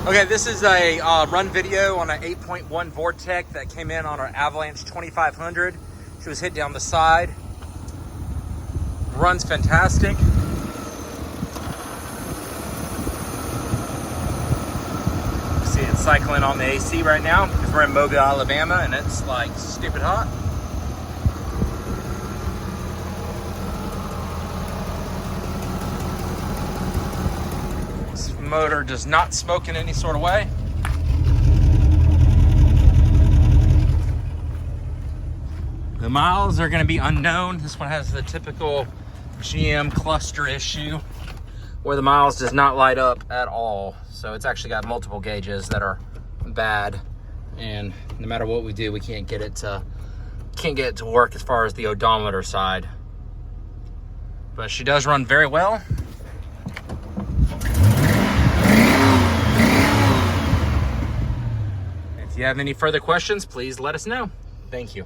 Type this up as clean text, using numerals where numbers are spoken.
Okay, this is a run video on an 8.1 Vortec that came in on our Avalanche 2500. She was hit down the side. Runs fantastic. See it cycling on the AC right now because we're in Mobile, Alabama, and it's like stupid hot. This motor does not smoke in any sort of way. The miles are going to be unknown. This one has the typical GM cluster issue where the miles does not light up at all. So it's actually got multiple gauges that are bad, and no matter what we do, we can't get it to work as far as the odometer side. But she does run very well. If you have any further questions, please let us know. Thank you.